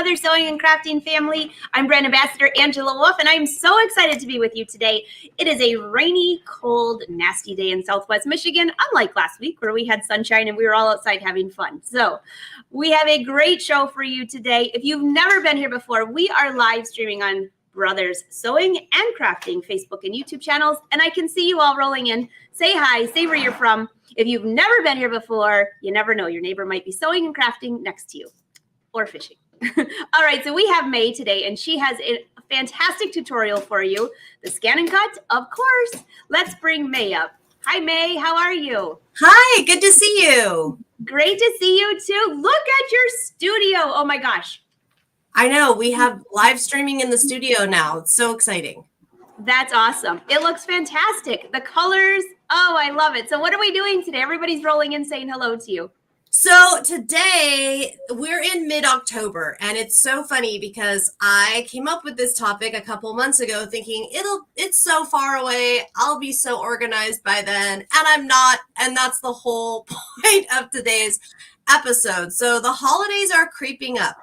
Mother Sewing and Crafting family. I'm brand ambassador Angela Wolf, and I'm so excited to be with you today. It is a rainy, cold, nasty day in Southwest Michigan, unlike last week where we had sunshine and we were all outside having fun. So we have a great show for you today. If you've never been here before, we are live streaming on Brothers Sewing and Crafting Facebook and YouTube channels, and I can see you all rolling in. Say hi, say where you're from. If you've never been here before, you never know. Your neighbor might be sewing and crafting next to you or fishing. All right, so we have May today, and she has a fantastic tutorial for you. The ScanNCut, of course. Let's bring May up. Hi, May. How are you? Hi, good to see you. Great to see you, too. Look at your studio. Oh, my gosh. I know. We have live streaming in the studio now. It's so exciting. That's awesome. It looks fantastic. The colors. Oh, I love it. So what are we doing today? Everybody's rolling in saying hello to you. So today we're in mid-October, and it's so funny because I came up with this topic a couple months ago thinking it's so far away. I'll be so organized by then, and I'm not. And that's the whole point of today's episode. So the holidays are creeping up.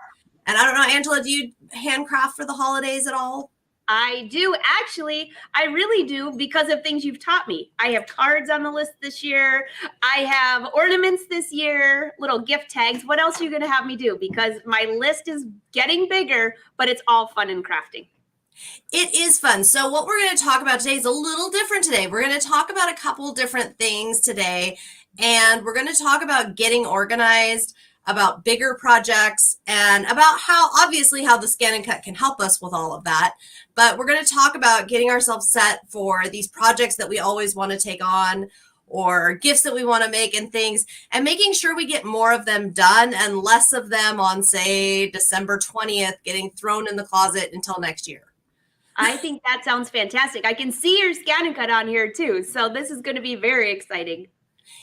And I don't know, Angela, do you handcraft for the holidays at all? I do. Actually, I really do because of things you've taught me. I have cards on the list this year. I have ornaments this year, little gift tags. What else are you going to have me do? Because my list is getting bigger, but it's all fun and crafting. It is fun. So what we're going to talk about today is a little different today. We're going to talk about a couple different things today, and we're going to talk about getting organized, about bigger projects, and about how the ScanNCut can help us with all of that. But we're going to talk about getting ourselves set for these projects that we always want to take on, or gifts that we want to make and things, and making sure we get more of them done and less of them on, say, December 20th, getting thrown in the closet until next year. I think that sounds fantastic. I can see your ScanNCut on here too. So this is going to be very exciting.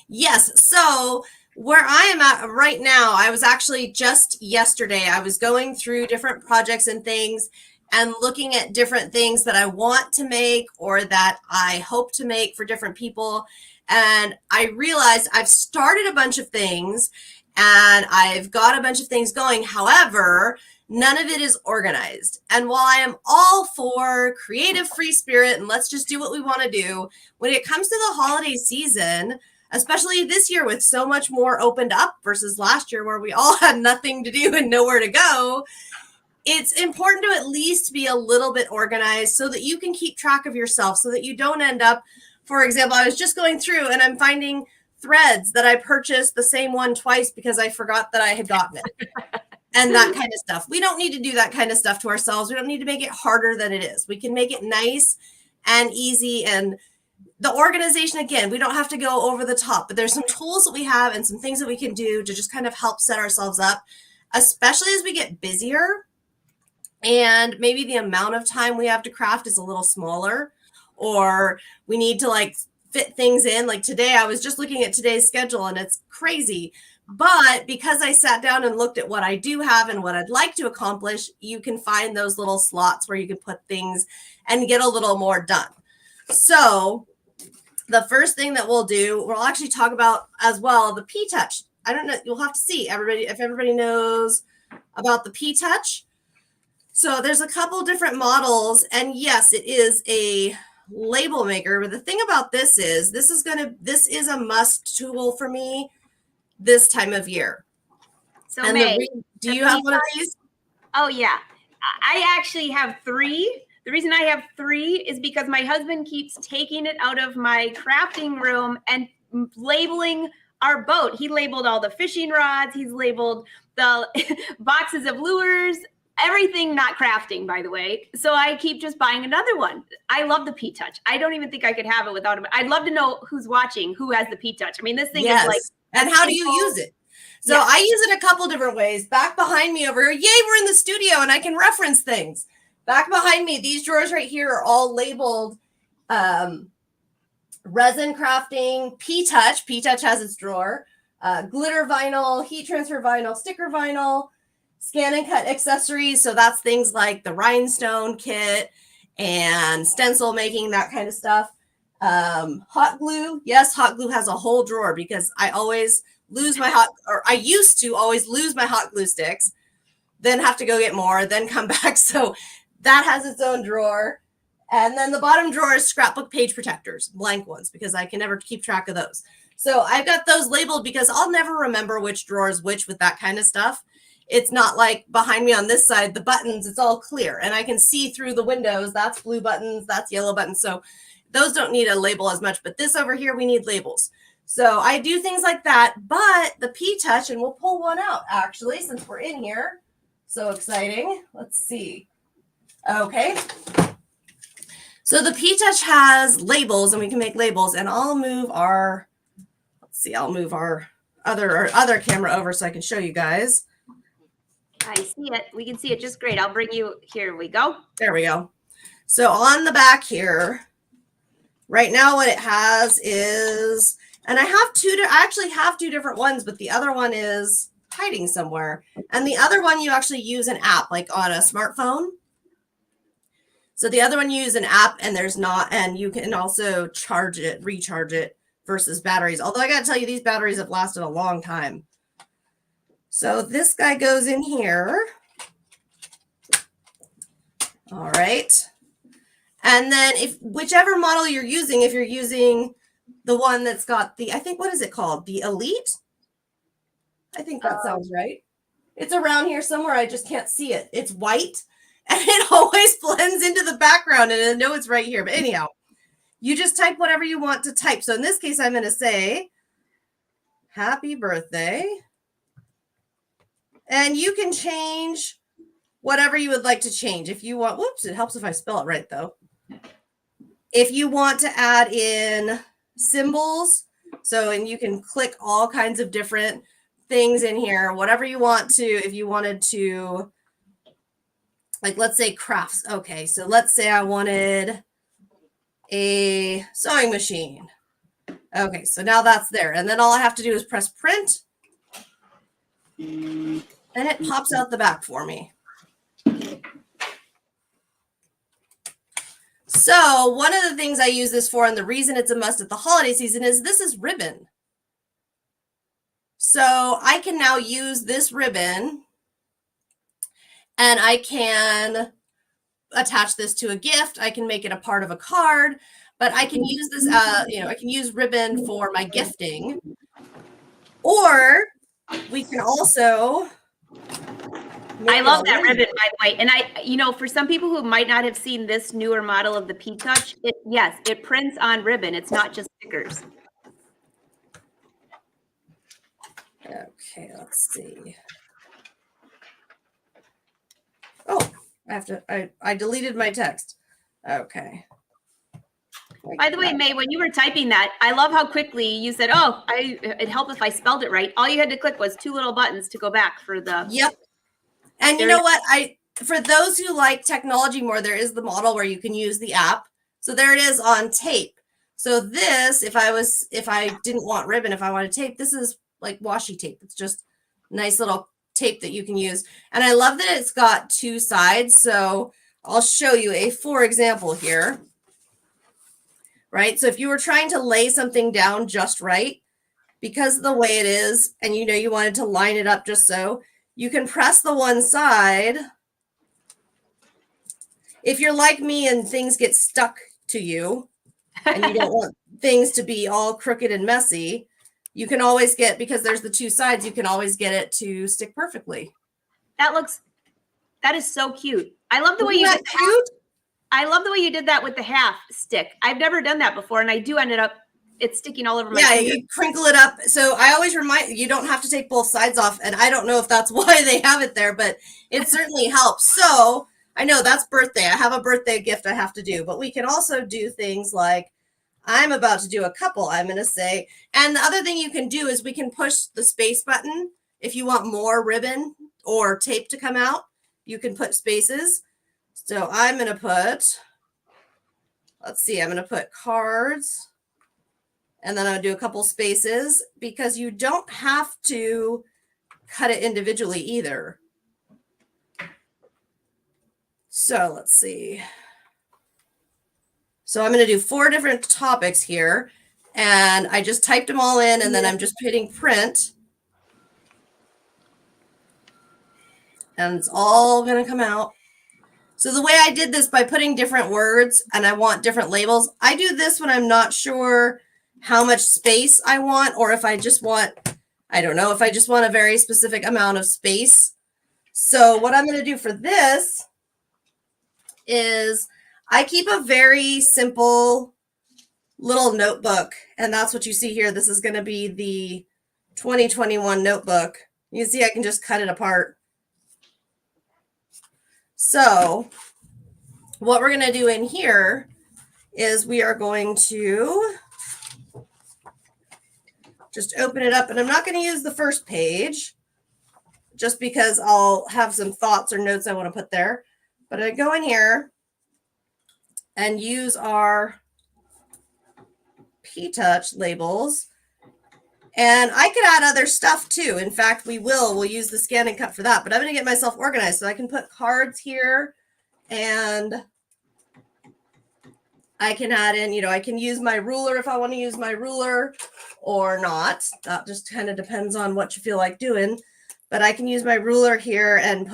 Yes. So where I am at right now, I was actually just yesterday, I was going through different projects and things and looking at different things that I want to make or that I hope to make for different people. And I realized I've started a bunch of things and I've got a bunch of things going. However, none of it is organized. And while I am all for creative free spirit and let's just do what we want to do, when it comes to the holiday season, especially this year with so much more opened up versus last year where we all had nothing to do and nowhere to go, it's important to at least be a little bit organized so that you can keep track of yourself, so that you don't end up, for example, I was just going through and I'm finding threads that I purchased the same one twice because I forgot that I had gotten it. And that kind of stuff. We don't need to do that kind of stuff to ourselves. We don't need to make it harder than it is. We can make it nice and easy. And the organization, again, we don't have to go over the top, but there's some tools that we have and some things that we can do to just kind of help set ourselves up, especially as we get busier and maybe the amount of time we have to craft is a little smaller, or we need to fit things in. Like today, I was just looking at today's schedule and it's crazy. But because I sat down and looked at what I do have and what I'd like to accomplish, you can find those little slots where you can put things and get a little more done. So the first thing that we'll do, we'll actually talk about as well, the Ptouch. I don't know, you'll have to see if everybody knows about the Ptouch. So there's a couple different models, and yes, it is a label maker. But the thing about this is a must tool for me this time of year. So and May, do you have one of these? Oh yeah, I actually have 3. The reason I have 3 is because my husband keeps taking it out of my crafting room and labeling our boat. He labeled all the fishing rods. He's labeled the boxes of lures, everything not crafting, by the way. So I keep just buying another one. I love the Ptouch. I don't even think I could have it without it. I'd love to know who's watching, who has the Ptouch. I mean, this thing is like. And how do you use it? So I use it a couple different ways. Back behind me over here, yay, we're in the studio and I can reference things. Back behind me, these drawers right here are all labeled resin crafting, Ptouch. Ptouch has its drawer. Glitter vinyl, heat transfer vinyl, sticker vinyl, ScanNCut accessories. So that's things like the rhinestone kit and stencil making, that kind of stuff. Hot glue. Yes, hot glue has a whole drawer because I always lose my I used to always lose my hot glue sticks. then have to go get more, then come back. So that has its own drawer. And then the bottom drawer is scrapbook page protectors, blank ones, because I can never keep track of those. So I've got those labeled because I'll never remember which drawer is which with that kind of stuff. It's not like behind me on this side, the buttons, it's all clear. And I can see through the windows, that's blue buttons, that's yellow buttons. So those don't need a label as much, but this over here, we need labels. So I do things like that, but the Ptouch, and we'll pull one out actually, since we're in here. So exciting. Let's see. Okay. So the Ptouch has labels, and we can make labels, and I'll move our, let's see, I'll move our other camera over so I can show you guys. I see it. We can see it just great. I'll bring you, here we go. There we go. So on the back here, right now what it has is, and I actually have two different ones, but the other one is hiding somewhere. And the other one you actually use an app, like on a smartphone. So the other one you use an app, and there's not, and you can also charge it, recharge it versus batteries. Although I gotta tell you, these batteries have lasted a long time. So this guy goes in here. All right. And then if whichever model you're using, if you're using the one that's got the, I think, what is it called? The Elite? I think that sounds right. It's around here somewhere. I just can't see it. It's white and it always blends into the background, and I know it's right here. But anyhow, you just type whatever you want to type. So in this case, I'm going to say, happy birthday. And you can change whatever you would like to change. If you want, whoops, it helps if I spell it right, though. If you want to add in symbols, so, and you can click all kinds of different things in here, whatever you want to, if you wanted to, like, let's say crafts. Okay, so let's say I wanted a sewing machine. Okay, so now that's there. And then all I have to do is press print. And it pops out the back for me. So one of the things I use this for, and the reason it's a must at the holiday season, is this is ribbon. So I can now use this ribbon, and I can attach this to a gift. I can make it a part of a card, but I can use this, I can use ribbon for my gifting. Or we can also, I love that ribbon, by the way. And for some people who might not have seen this newer model of the Ptouch, yes, it prints on ribbon. It's not just stickers. Okay, let's see. Oh, I deleted my text. Okay. By the way, May, when you were typing that, I love how quickly you said, it'd help if I spelled it right. All you had to click was two little buttons to go back for the. Yep. And you know what? For those who like technology more, there is the model where you can use the app. So there it is on tape. So this, if I didn't want ribbon, if I wanted tape, this is like washi tape. It's just nice little tape that you can use. And I love that it's got two sides. So I'll show you for example here. Right? So if you were trying to lay something down just right, because of the way it is, and you wanted to line it up just so, you can press the one side. If you're like me and things get stuck to you, and you don't want things to be all crooked and messy, you can always because there's the two sides, you can always get it to stick perfectly. That is so cute. I love the way you did that. I love the way you did that with the half stick. I've never done that before, and I do ended up, it's sticking all over my finger. You crinkle it up. So I always remind you don't have to take both sides off, and I don't know if that's why they have it there, but it certainly helps. So I know that's birthday. I have a birthday gift I have to do, but we can also do things like I'm about to do a couple, I'm going to say. And the other thing you can do is we can push the space button. If you want more ribbon or tape to come out, you can put spaces. So I'm going to put, I'm going to put cards, and then I'll do a couple spaces, because you don't have to cut it individually either. So let's see. So I'm going to do 4 different topics here, and I just typed them all in, and then I'm just hitting print. and it's all going to come out. So the way I did this by putting different words and I want different labels, I do this when I'm not sure how much space I want, or if I just want, I don't know, if I just want a very specific amount of space. So what I'm going to do for this is I keep a very simple little notebook, and that's what you see here. This is going to be the 2021 notebook. You can see I can just cut it apart. So what we're going to do in here is we are going to just open it up, and I'm not going to use the first page just because I'll have some thoughts or notes I want to put there. But I go in here and use our Ptouch labels. And I could add other stuff too. In fact, we'll use the ScanNCut for that, but I'm going to get myself organized so I can put cards here, and I can add in, I can use my ruler if I want to use my ruler or not. That just kind of depends on what you feel like doing. But I can use my ruler here and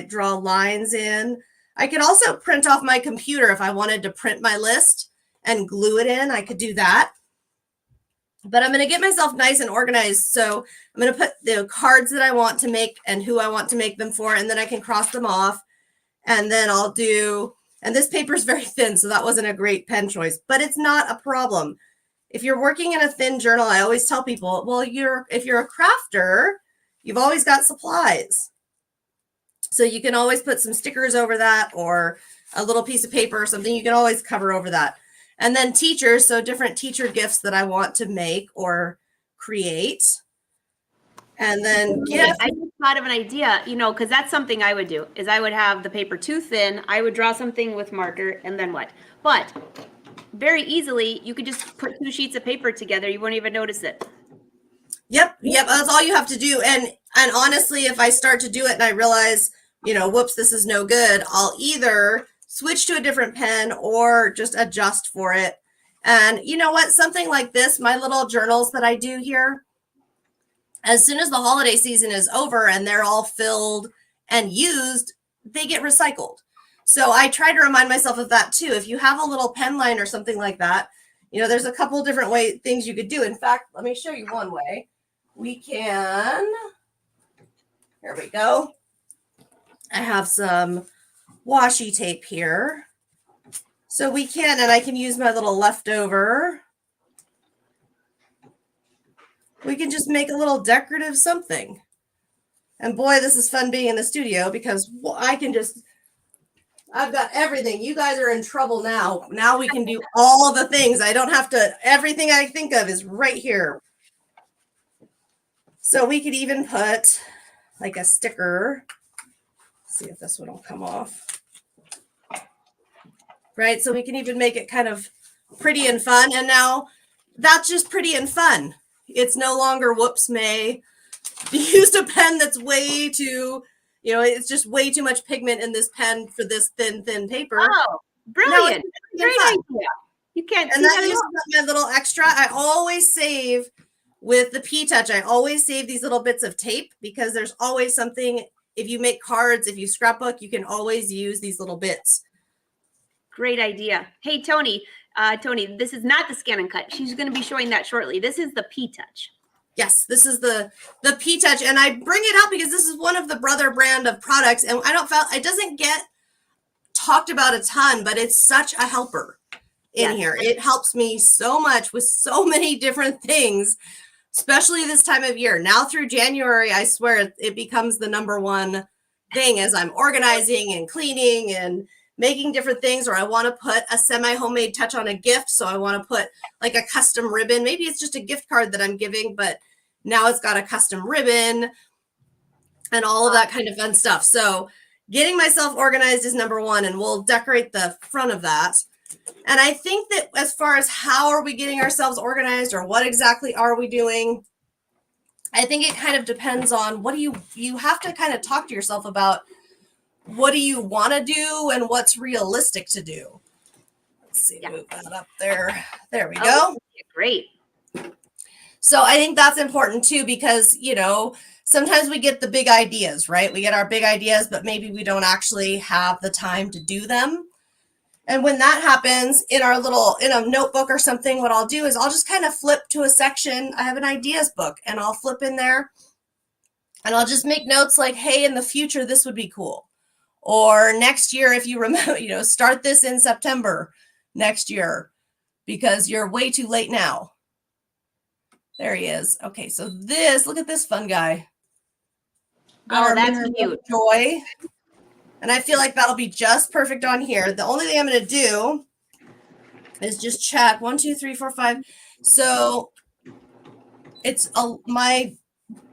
draw lines in. I could also print off my computer if I wanted to print my list and glue it in. I could do that. But I'm going to get myself nice and organized. So I'm going to put the cards that I want to make and who I want to make them for, and then I can cross them off. And then I'll do, and this paper is very thin, so that wasn't a great pen choice, but it's not a problem. If you're working in a thin journal, I always tell people, well, if you're a crafter, you've always got supplies. So you can always put some stickers over that, or a little piece of paper or something. You can always cover over that. And then teachers, so different teacher gifts that I want to make or create. And then I just thought of an idea, because that's something I would do, is I would have the paper too thin. I would draw something with marker, and then what? But very easily, you could just put 2 sheets of paper together. You won't even notice it. Yep. That's all you have to do. And honestly, if I start to do it and I realize, whoops, this is no good, I'll either switch to a different pen or just adjust for it. And you know what? Something like this, my little journals that I do here, as soon as the holiday season is over and they're all filled and used, they get recycled. So I try to remind myself of that too. If you have a little pen line or something like that, there's a couple different things you could do. In fact, let me show you one way. We can, here we go. I have some washi tape here. So we can, and I can use my little leftover. We can just make a little decorative something. And boy, this is fun being in the studio because I've got everything. You guys are in trouble now. Now we can do all the things. I don't have to, everything I think of is right here. So we could even put like a sticker. Let's see if this one will come off. Right, so we can even make it kind of pretty and fun. And now that's just pretty and fun. It's no longer, whoops, May used a pen that's way too, it's just way too much pigment in this pen for this thin paper. Oh, brilliant. Great idea. You can't. And that uses up my little extra. I always save with the Ptouch. I always save these little bits of tape because there's always something. If you make cards, if you scrapbook, you can always use these little bits. Great idea. Hey, Tony, this is not the ScanNCut. She's going to be showing that shortly. This is the Ptouch. Yes, this is the Ptouch, and I bring it up because this is one of the Brother brand of products, and it doesn't get talked about a ton, but it's such a helper in here. It helps me so much with so many different things, especially this time of year. Now through January, I swear it becomes the number one thing as I'm organizing and cleaning and making different things, or I want to put a semi-homemade touch on a gift. So I want to put like a custom ribbon. Maybe it's just a gift card that I'm giving, but now it's got a custom ribbon and all of that kind of fun stuff. So getting myself organized is number one, and we'll decorate the front of that. And I think that as far as how are we getting ourselves organized or what exactly are we doing, I think it kind of depends on what you have to kind of talk to yourself about. What do you want to do and what's realistic to do? Let's see, move that up there. There we go. Great. So I think that's important too, because, you know, sometimes we get the big ideas, right? We get our big ideas, but maybe we don't actually have the time to do them. And when that happens in a notebook or something, what I'll do is I'll just kind of flip to a section. I have an ideas book and I'll flip in there and I'll just make notes like, hey, in the future, this would be cool. Or next year, if you remember, you know, start this in September next year because you're way too late now. There he is. Okay, so look at this fun guy. Oh, that's cute. Joy. And I feel like that'll be just perfect on here. The only thing I'm going to do is just check 1, 2, 3, 4, 5. So my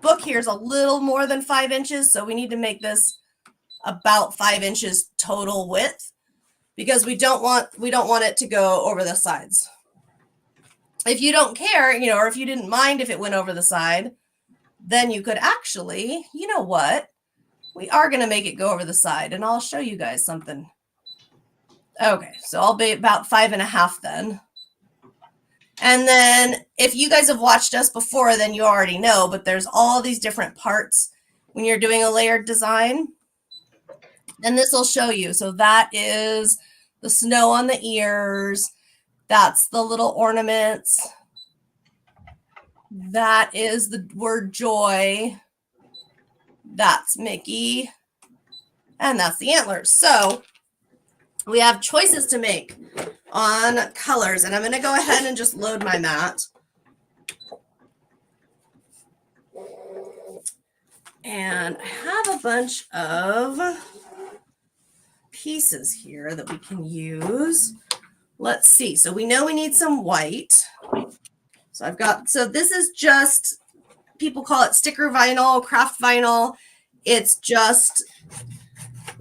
book here is a little more than 5 inches. So we need to make this about 5 inches total width because we don't want it to go over the sides. If you don't care, you know, or if you didn't mind if it went over the side, then you could actually, you know what? We are going to make it go over the side, and I'll show you guys something. Okay, so I'll be about 5.5 then. And then if you guys have watched us before, then you already know, but there's all these different parts when you're doing a layered design. And this will show you. So that is the snow on the ears. That's the little ornaments. That is the word joy. That's Mickey. And that's the antlers. So we have choices to make on colors. And I'm going to go ahead and just load my mat. And I have a bunch of pieces here that we can use. Let's see. So we know we need some white. So this is just, people call it sticker vinyl, craft vinyl. It's just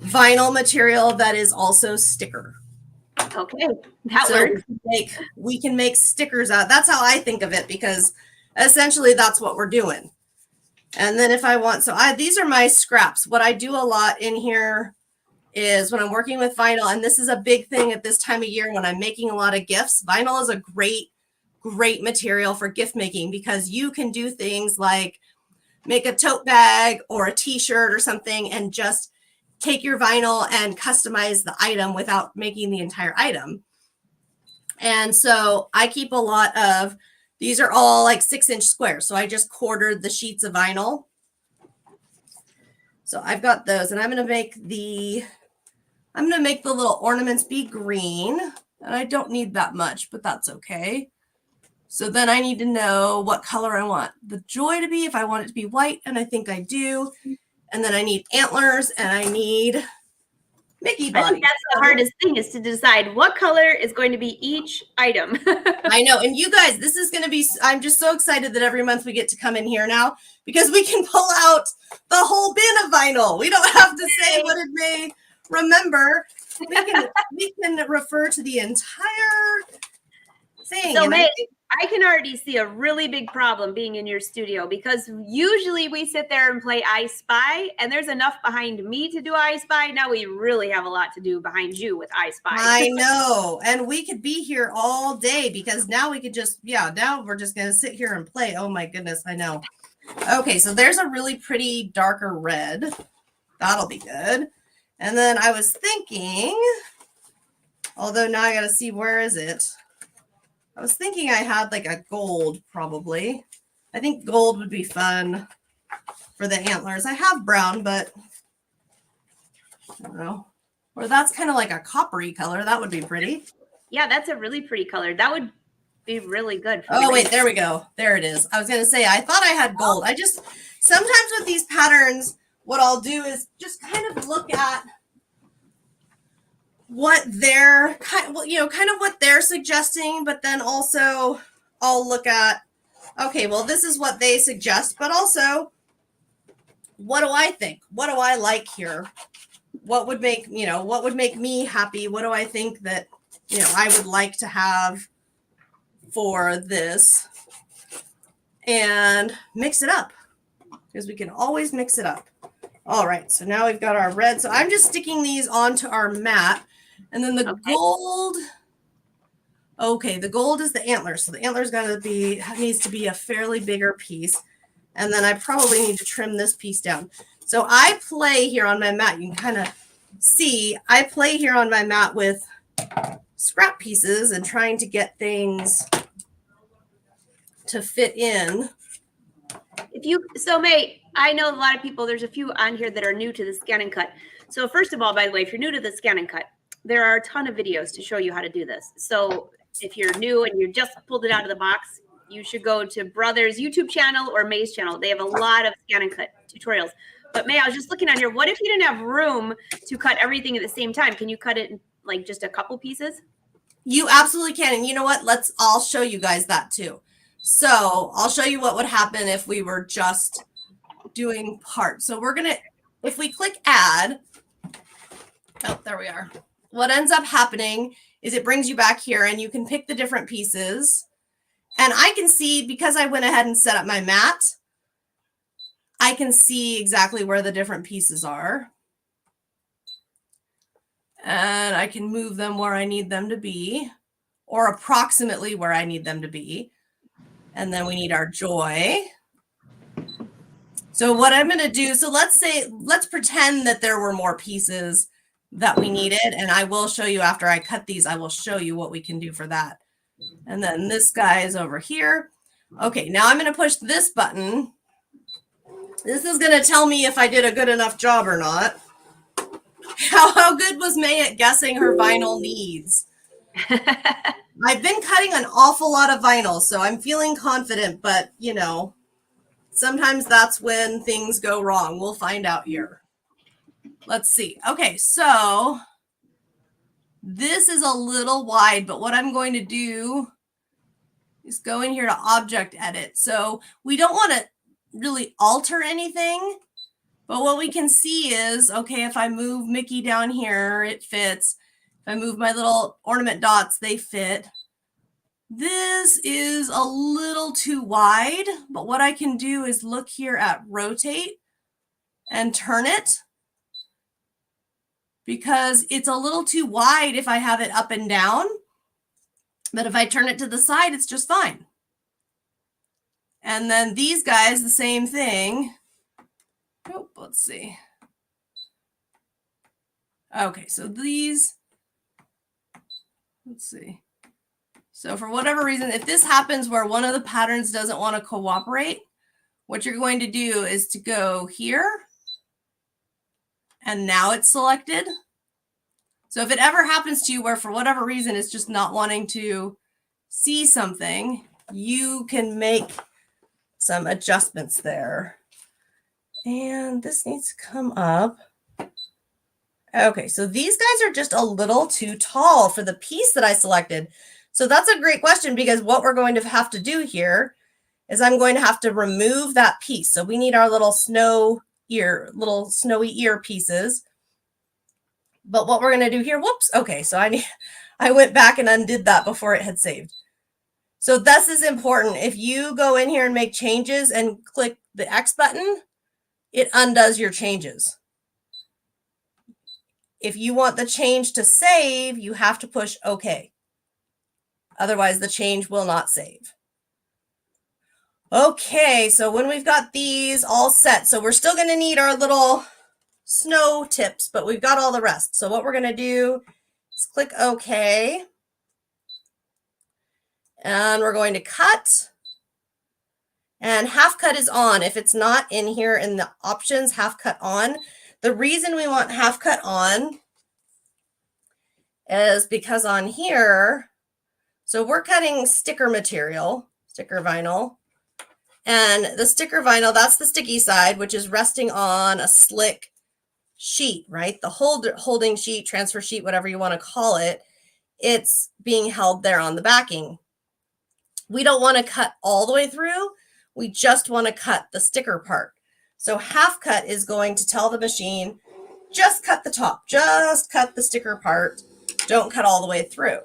vinyl material that is also sticker. Okay, that works. We can make stickers out. That's how I think of it because essentially that's what we're doing. And then if I want, these are my scraps. What I do a lot in here is when I'm working with vinyl, and this is a big thing at this time of year when I'm making a lot of gifts, vinyl is a great material for gift making because you can do things like make a tote bag or a t-shirt or something and just take your vinyl and customize the item without making the entire item. And so I keep a lot of, these are all like 6-inch squares. So I just quartered the sheets of vinyl. So I've got those and I'm going to make the little ornaments be green. And I don't need that much, but that's okay. So then I need to know what color I want the joy to be, if I want it to be white, and I think I do. And then I need antlers and I need Mickey body. I think that's the hardest thing is to decide what color is going to be each item. I know. And you guys, this is going to be, I'm just so excited that every month we get to come in here now because we can pull out the whole bin of vinyl. We don't have to say what it may remember. We can refer to the entire thing. So I can already see a really big problem being in your studio because usually we sit there and play I Spy and there's enough behind me to do I Spy. Now we really have a lot to do behind you with I Spy. I know. And we could be here all day because now we could just, now we're just going to sit here and play. Oh my goodness. I know. Okay. So there's a really pretty darker red. That'll be good. And then I was thinking, although now I got to see, where is it? I was thinking I had like a gold probably. I think gold would be fun for the antlers. I have brown, but I don't know. Or that's kind of like a coppery color. That would be pretty. Yeah, that's a really pretty color. That would be really good. Oh, wait, there we go. There it is. I was going to say, I thought I had gold. Sometimes with these patterns, what I'll do is just kind of look at what they're kind of what they're suggesting, but then also I'll look at, okay, well, this is what they suggest, but also what do I think? What do I like here? What would make me happy? What do I think that, I would like to have for this and mix it up because we can always mix it up. All right. So now we've got our red. So I'm just sticking these onto our mat. And then the gold, Okay, the gold is the antler. So the antler's needs to be a fairly bigger piece. And then I probably need to trim this piece down. So I play here on my mat. You can kind of see, I play here on my mat with scrap pieces and trying to get things to fit in. So May, I know a lot of people, there's a few on here that are new to the ScanNCut. So first of all, by the way, if you're new to the ScanNCut, there are a ton of videos to show you how to do this. So if you're new and you just pulled it out of the box, you should go to Brother's YouTube channel or May's channel. They have a lot of ScanNCut tutorials. But May, I was just looking on here. What if you didn't have room to cut everything at the same time? Can you cut it in like just a couple pieces? You absolutely can. And you know what? I'll show you guys that too. So I'll show you what would happen if we were just doing parts. So if we click add, oh, there we are. What ends up happening is it brings you back here and you can pick the different pieces. And I can see, because I went ahead and set up my mat, I can see exactly where the different pieces are. And I can move them where I need them to be, or approximately where I need them to be. And then we need our joy. So what I'm going to do, so let's pretend that there were more pieces that we needed. And I will show you after I cut these, I will show you what we can do for that. And then this guy is over here. Okay, now I'm going to push this button. This is going to tell me if I did a good enough job or not. How good was May at guessing her vinyl needs? I've been cutting an awful lot of vinyl, so I'm feeling confident, but you know, sometimes that's when things go wrong. We'll find out here. Let's see. Okay, so this is a little wide, but what I'm going to do is go in here to object edit. So we don't want to really alter anything, but what we can see is, okay, if I move Mickey down here, it fits. If I move my little ornament dots, they fit. This is a little too wide, but what I can do is look here at rotate and turn it, because it's a little too wide if I have it up and down. But if I turn it to the side, it's just fine. And then these guys, the same thing. Oh, let's see. Okay, so these, let's see. So for whatever reason, if this happens where one of the patterns doesn't want to cooperate, what you're going to do is to go here, and now it's selected. So if it ever happens to you where for whatever reason it's just not wanting to see something, you can make some adjustments there. And this needs to come up. Okay, so these guys are just a little too tall for the piece that I selected. So that's a great question, because what we're going to have to do here is I'm going to have to remove that piece. So we need our little snowy ear pieces. But what we're going to do here, whoops, okay, so I went back and undid that before it had saved. So this is important. If you go in here and make changes and click the X button, it undoes your changes. If you want the change to save, you have to push OK. Otherwise, the change will not save. Okay, so when we've got these all set, so we're still going to need our little snow tips, but we've got all the rest. So what we're going to do is click OK. And we're going to cut. And half cut is on. If it's not in here in the options, half cut on. The reason we want half cut on is because on here, so we're cutting sticker material, sticker vinyl. And the sticker vinyl, that's the sticky side, which is resting on a slick sheet, right? The holding sheet, transfer sheet, whatever you want to call it, it's being held there on the backing. We don't want to cut all the way through. We just want to cut the sticker part. So half cut is going to tell the machine, just cut the top, just cut the sticker part. Don't cut all the way through.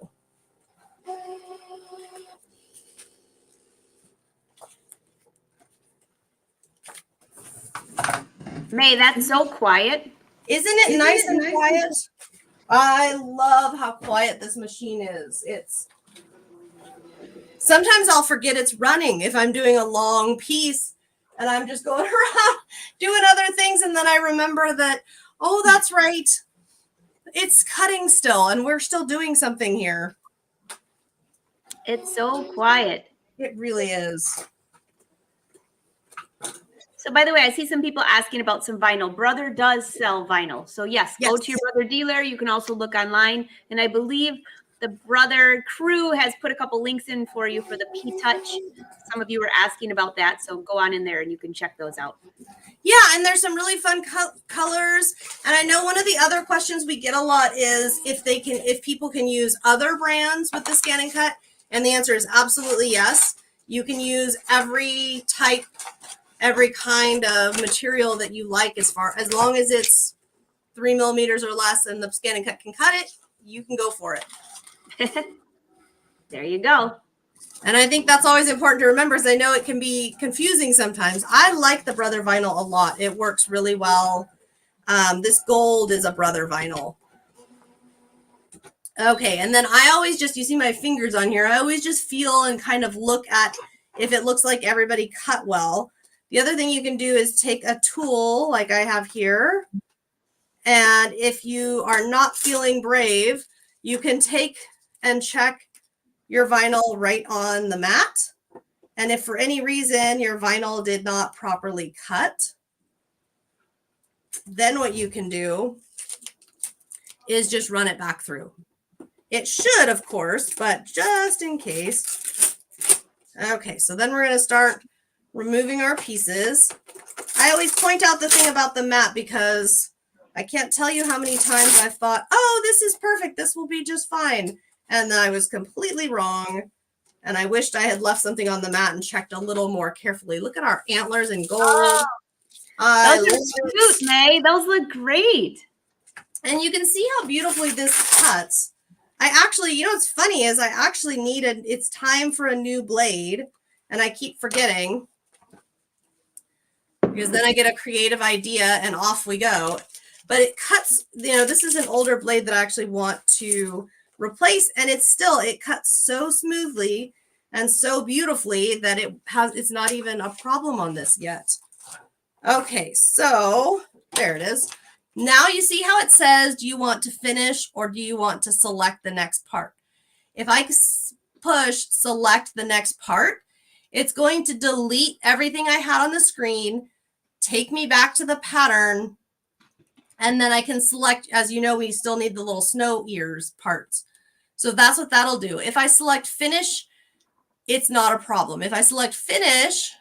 May, that's so quiet. Isn't it nice and quiet? I love how quiet this machine is. Sometimes I'll forget it's running if I'm doing a long piece and I'm just going around doing other things. And then I remember that, oh, that's right. It's cutting still and we're still doing something here. It's so quiet. It really is. So by the way, I see some people asking about some vinyl. Brother does sell vinyl. So yes, go to your Brother dealer. You can also look online. And I believe the Brother crew has put a couple links in for you for the Ptouch. Some of you were asking about that. So go on in there and you can check those out. Yeah, and there's some really fun colors. And I know one of the other questions we get a lot is if people can use other brands with the ScanNCut. And the answer is absolutely yes. You can use every type, every kind of material that you like, as long as it's 3 millimeters or less and the ScanNCut can cut it, you can go for it. There you go. And I think that's always important to remember, because I know it can be confusing sometimes. I like the Brother vinyl a lot. It works really well. This gold is a Brother vinyl. Okay, and then I always just, you see my fingers on here, I always just feel and kind of look at if it looks like everybody cut well. The other thing you can do is take a tool like I have here. And if you are not feeling brave, you can take and check your vinyl right on the mat. And if for any reason your vinyl did not properly cut, then what you can do is just run it back through. It should, of course, but just in case. Okay, so then we're going to start removing our pieces. I always point out the thing about the mat because I can't tell you how many times I've thought, oh, this is perfect. This will be just fine. And then I was completely wrong. And I wished I had left something on the mat and checked a little more carefully. Look at our antlers in gold. Oh, those are cute, May. Those look great. And you can see how beautifully this cuts. I actually, you know what's funny is I actually needed, it's time for a new blade. And I keep forgetting. Because then I get a creative idea and off we go. But it cuts, you know, this is an older blade that I actually want to replace. And it cuts so smoothly and so beautifully that it's not even a problem on this yet. Okay, so there it is. Now you see how it says, do you want to finish or do you want to select the next part? If I push select the next part, it's going to delete everything I had on the screen, take me back to the pattern, and then I can select, as you know, we still need the little snow ears parts. So that's what that'll do. If I select finish, it's not a problem. If I select finish,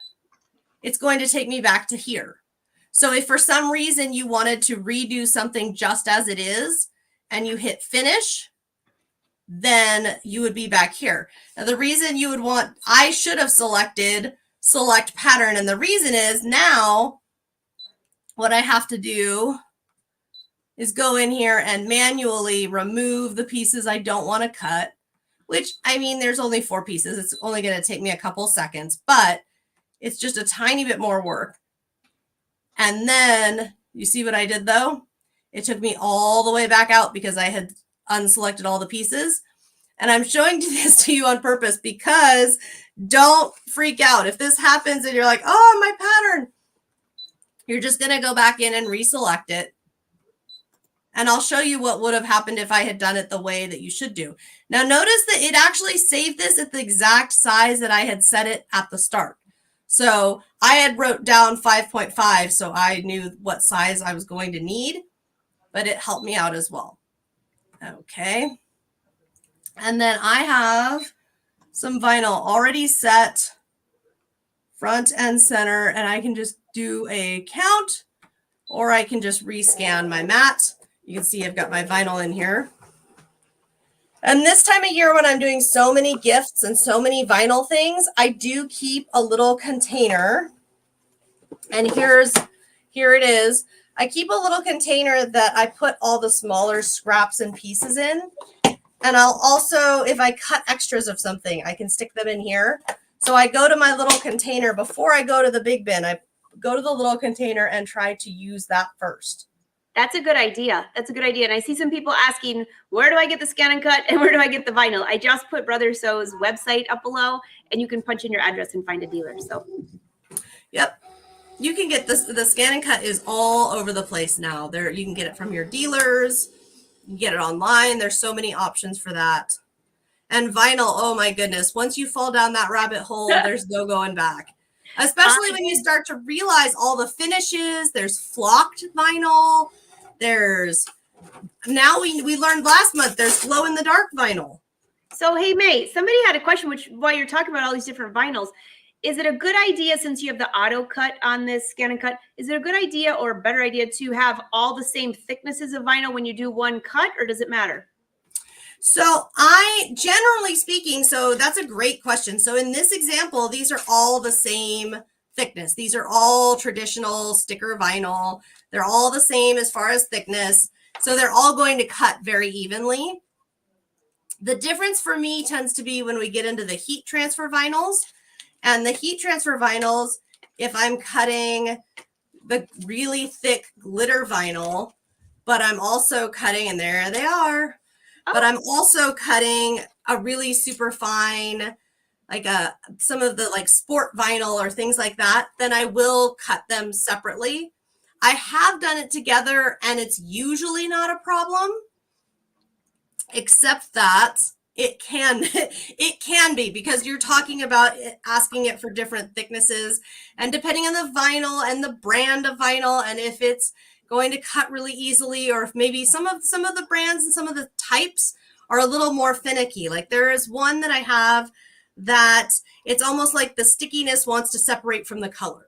it's going to take me back to here. So if for some reason you wanted to redo something just as it is and you hit finish, then you would be back here. Now the reason you would want, I should have selected select pattern. And the reason is now what I have to do is go in here and manually remove the pieces I don't want to cut, which, I mean, there's only 4 pieces. It's only going to take me a couple seconds, but it's just a tiny bit more work. And then you see what I did though? It took me all the way back out because I had unselected all the pieces. And I'm showing this to you on purpose because don't freak out. If this happens and you're like, oh, my pattern, you're just going to go back in and reselect it. And I'll show you what would have happened if I had done it the way that you should do. Now notice that it actually saved this at the exact size that I had set it at the start. So I had wrote down 5.5, so I knew what size I was going to need, but it helped me out as well. Okay. And then I have some vinyl already set front and center, and I can just do a count, or I can just rescan my mat. You can see I've got my vinyl in here. And this time of year when I'm doing so many gifts and so many vinyl things, I do keep a little container. And here it is. I keep a little container that I put all the smaller scraps and pieces in. And I'll also, if I cut extras of something, I can stick them in here. So I go to my little container before I go to the big bin. I go to the little container and try to use that first. That's a good idea. That's a good idea. And I see some people asking, where do I get the ScanNCut and where do I get the vinyl? I just put Brother So's website up below, and you can punch in your address and find a dealer. So, yep. You can get this. The ScanNCut is all over the place now. There, you can get it from your dealers. You can get it online. There's so many options for that. And vinyl, oh my goodness. Once you fall down that rabbit hole, there's no going back. Especially when you start to realize all the finishes. There's flocked vinyl. There's, now we learned last month, there's glow in the dark vinyl. So, hey, May, somebody had a question, which while you're talking about all these different vinyls, is it a good idea, since you have the auto cut on this ScanNCut, is it a good idea or a better idea to have all the same thicknesses of vinyl when you do one cut, or does it matter? So generally speaking, so that's a great question. So in this example, these are all the same thickness. These are all traditional sticker vinyl. They're all the same as far as thickness. So they're all going to cut very evenly. The difference for me tends to be when we get into the heat transfer vinyls. And the heat transfer vinyls, if I'm cutting the really thick glitter vinyl, but I'm also cutting, and there they are, but I'm also cutting a really super fine, like some of the like sport vinyl or things like that, then I will cut them separately. I have done it together and it's usually not a problem, except that it can be, because you're talking about asking it for different thicknesses, and depending on the vinyl and the brand of vinyl, and if it's going to cut really easily, or if maybe some of the brands and some of the types are a little more finicky. Like there is one that I have that it's almost like the stickiness wants to separate from the color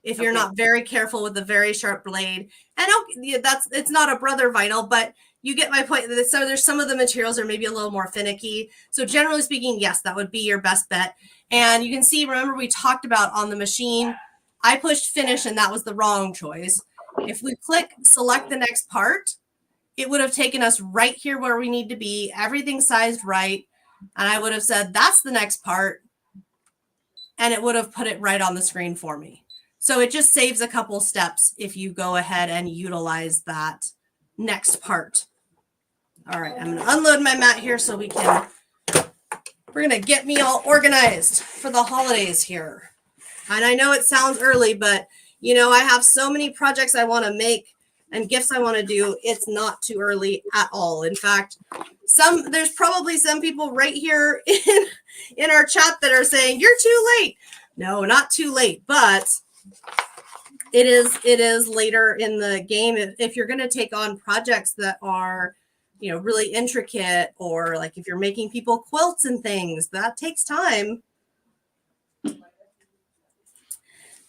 if you're not very careful with a very sharp blade. And it's not a Brother vinyl, but you get my point. So there's some of the materials are maybe a little more finicky. So generally speaking, yes, that would be your best bet. And you can see, remember we talked about on the machine, I pushed finish and that was the wrong choice. If we click select the next part, it would have taken us right here where we need to be, everything sized right. And I would have said, that's the next part. And it would have put it right on the screen for me. So it just saves a couple steps if you go ahead and utilize that next part. All right, I'm going to unload my mat here so we're going to get me all organized for the holidays here. And I know it sounds early, but you know, I have so many projects I want to make and gifts I want to do. It's not too early at all. In fact, there's probably some people right here in our chat that are saying, you're too late. No, not too late, but it is later in the game. If you're going to take on projects that are, you know, really intricate, or like if you're making people quilts and things, that takes time.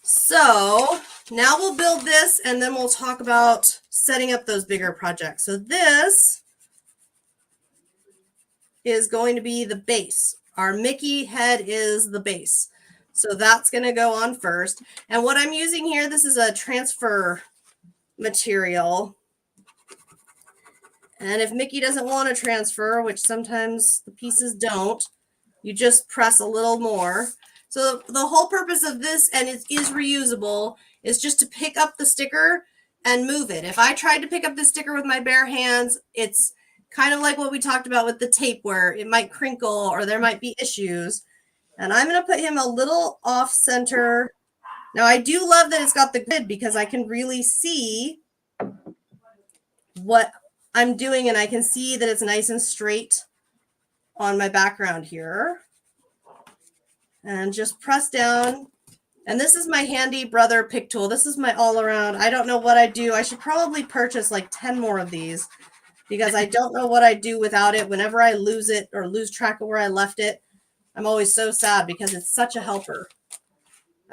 So now we'll build this and then we'll talk about setting up those bigger projects. So this is going to be the base. Our Mickey head is the base. So that's going to go on first. And what I'm using here, this is a transfer material. And if Mickey doesn't want to transfer, which sometimes the pieces don't, you just press a little more. So the whole purpose of this, and it is reusable, is just to pick up the sticker and move it. If I tried to pick up the sticker with my bare hands, it's kind of like what we talked about with the tape, where it might crinkle or there might be issues. And I'm going to put him a little off center. Now I do love that it's got the grid, because I can really see what I'm doing, and I can see that it's nice and straight on my background here. And just press down. And this is my handy Brother pick tool. This is my all around. I don't know what I do. I should probably purchase like 10 more of these, because I don't know what I do without it. Whenever I lose it or lose track of where I left it, I'm always so sad, because it's such a helper.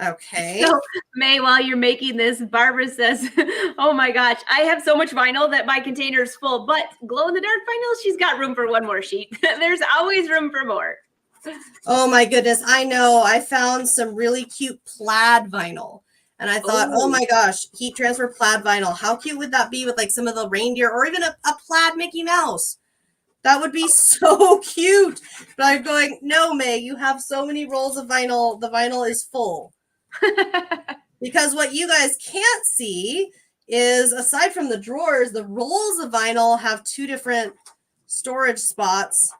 Okay. So, May, while you're making this, Barbara says, oh my gosh, I have so much vinyl that my container is full, but glow in the dark vinyl, she's got room for one more sheet. There's always room for more. Oh my goodness. I know. I found some really cute plaid vinyl. And I thought, oh my gosh, heat transfer plaid vinyl. How cute would that be with like some of the reindeer, or even a plaid Mickey Mouse? That would be so cute. But I'm going, no, May, you have so many rolls of vinyl. The vinyl is full. Because what you guys can't see is aside from the drawers, the rolls of vinyl have two different storage spots.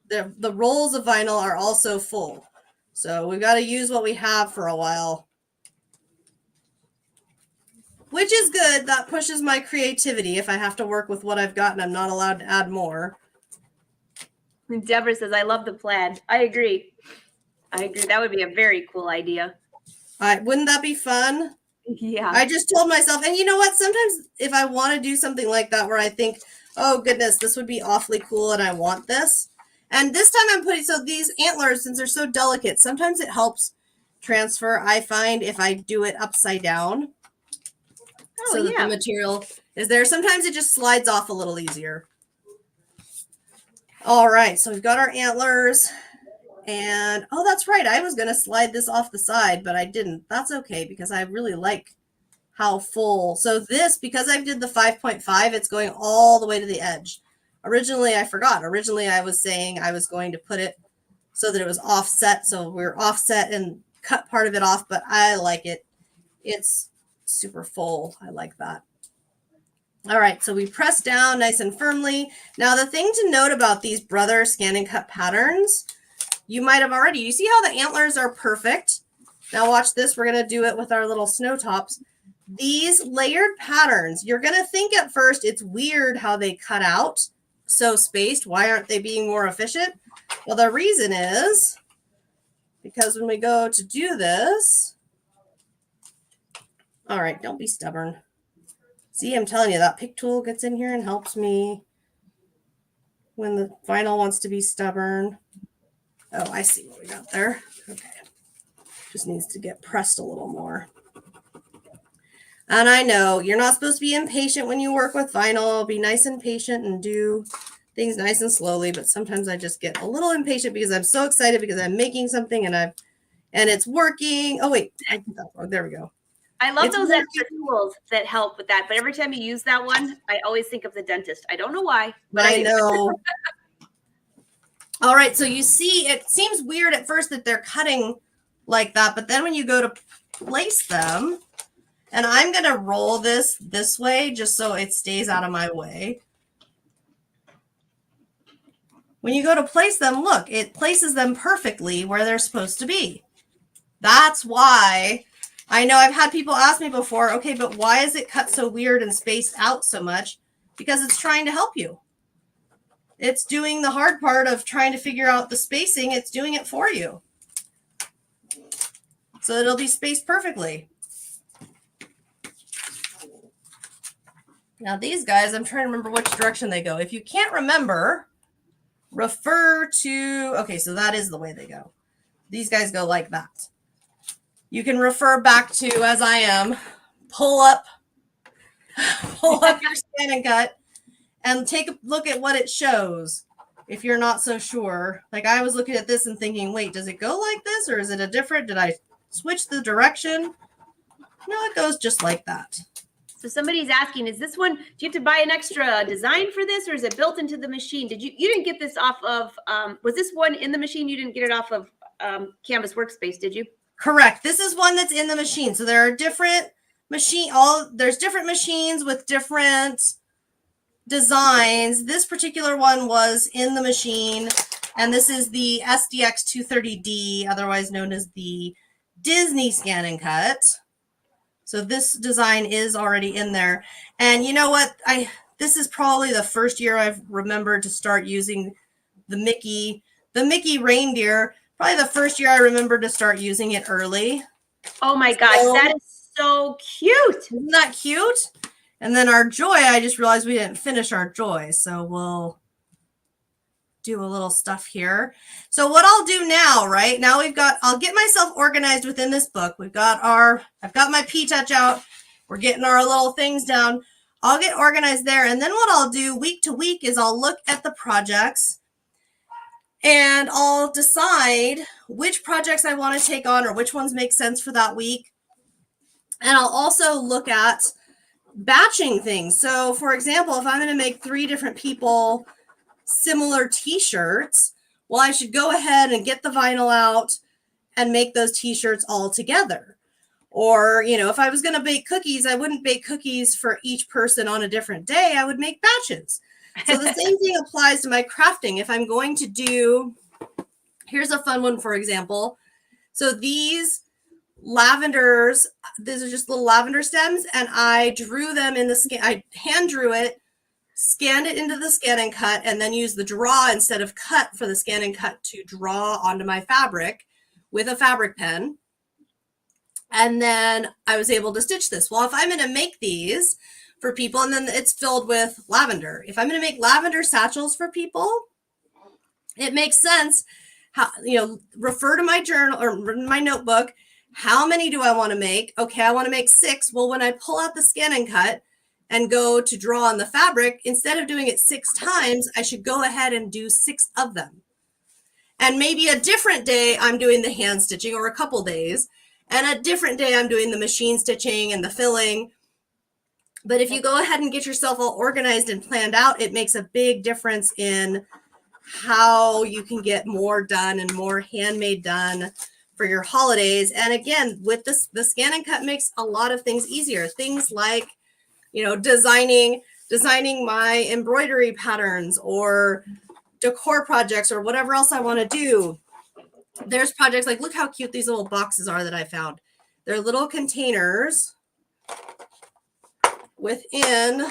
The rolls of vinyl are also full. So we've got to use what we have for a while. Which is good. That pushes my creativity if I have to work with what I've got and I'm not allowed to add more. Deborah says, I love the plaid. I agree. That would be a very cool idea. Wouldn't that be fun? Yeah. I just told myself, and you know what? Sometimes if I want to do something like that where I think, oh goodness, this would be awfully cool and I want this. And this time I'm putting, so these antlers, since they're so delicate, sometimes it helps transfer, I find, if I do it upside down. Oh, so that the material is there. Sometimes it just slides off a little easier. All right, so we've got our antlers. And, oh, that's right. I was going to slide this off the side, but I didn't. That's okay because I really like how full. So this, because I did the 5.5, it's going all the way to the edge. Originally, I forgot. Originally, I was saying I was going to put it so that it was offset. So we're offset and cut part of it off, but I like it. It's super full. I like that. All right, so we press down nice and firmly. Now, the thing to note about these Brother ScanNCut patterns, you might have already, you see how the antlers are perfect? Now watch this, we're gonna do it with our little snow tops. These layered patterns, you're gonna think at first it's weird how they cut out so spaced. Why aren't they being more efficient? Well, the reason is because when we go to do this, all right, don't be stubborn. See, I'm telling you, that pick tool gets in here and helps me when the vinyl wants to be stubborn. Oh, I see what we got there. Okay. Just needs to get pressed a little more. And I know you're not supposed to be impatient when you work with vinyl. Be nice and patient and do things nice and slowly. But sometimes I just get a little impatient because I'm so excited because I'm making something and it's working. Oh, wait. There we go. I love those extra tools that help with that. But every time you use that one, I always think of the dentist. I don't know why, but I know. All right, so you see, it seems weird at first that they're cutting like that, but then when you go to place them, and I'm going to roll this way just so it stays out of my way. When you go to place them, look, it places them perfectly where they're supposed to be. That's why I know I've had people ask me before, okay, but why is it cut so weird and spaced out so much? Because it's trying to help you. It's doing the hard part of trying to figure out the spacing. It's doing it for you. So it'll be spaced perfectly. Now these guys, I'm trying to remember which direction they go. If you can't remember, refer to, okay, so that is the way they go. These guys go like that. You can refer back to, as I am, pull up your ScanNCut. And take a look at what it shows if you're not so sure. Like I was looking at this and thinking, wait, does it go like this or is it a different? Did I switch the direction? No, it goes just like that. So somebody's asking, is this one, do you have to buy an extra design for this or is it built into the machine? You didn't get this off of, was this one in the machine? You didn't get it off of Canvas Workspace, did you? Correct. This is one that's in the machine. So there are different there's different machines with different designs. This particular one was in the machine, and this is the SDX 230D, otherwise known as the Disney ScanNCut. So this design is already in there. And you know what? This is probably the first year I've remembered to start using the Mickey reindeer. Probably the first year I remember to start using it early. Oh my gosh, that is so cute. Isn't that cute? And then our joy, I just realized we didn't finish our joy. So we'll do a little stuff here. So what I'll do now, right? Now I'll get myself organized within this book. I've got my Ptouch out. We're getting our little things down. I'll get organized there. And then what I'll do week to week is I'll look at the projects and I'll decide which projects I want to take on or which ones make sense for that week. And I'll also look at batching things. So for example, if I'm going to make 3 different people similar t-shirts, well, I should go ahead and get the vinyl out and make those t-shirts all together. Or, you know, if I was going to bake cookies, I wouldn't bake cookies for each person on a different day. I would make batches. So the same thing applies to my crafting. If I'm going to do, here's a fun one, for example. So these lavenders, these are just little lavender stems, and I drew them in the I hand drew it, scanned it into the ScanNCut, and then used the draw instead of cut for the ScanNCut to draw onto my fabric with a fabric pen. And then I was able to stitch this. Well, if I'm going to make these for people, and then it's filled with lavender. If I'm going to make lavender satchels for people, it makes sense. How, you know, refer to my journal or my notebook. How many do I want to make? Okay, I want to make 6. Well, when I pull out the ScanNCut and go to draw on the fabric, instead of doing it 6 times, I should go ahead and do 6 of them. And maybe a different day I'm doing the hand stitching, or a couple days, and a different day I'm doing the machine stitching and the filling. But if you go ahead and get yourself all organized and planned out, it makes a big difference in how you can get more done and more handmade done for your holidays. And again, with this, the ScanNCut makes a lot of things easier. Things like, you know, designing my embroidery patterns or decor projects or whatever else I want to do. There's projects like, look how cute these little boxes are that I found. They're little containers within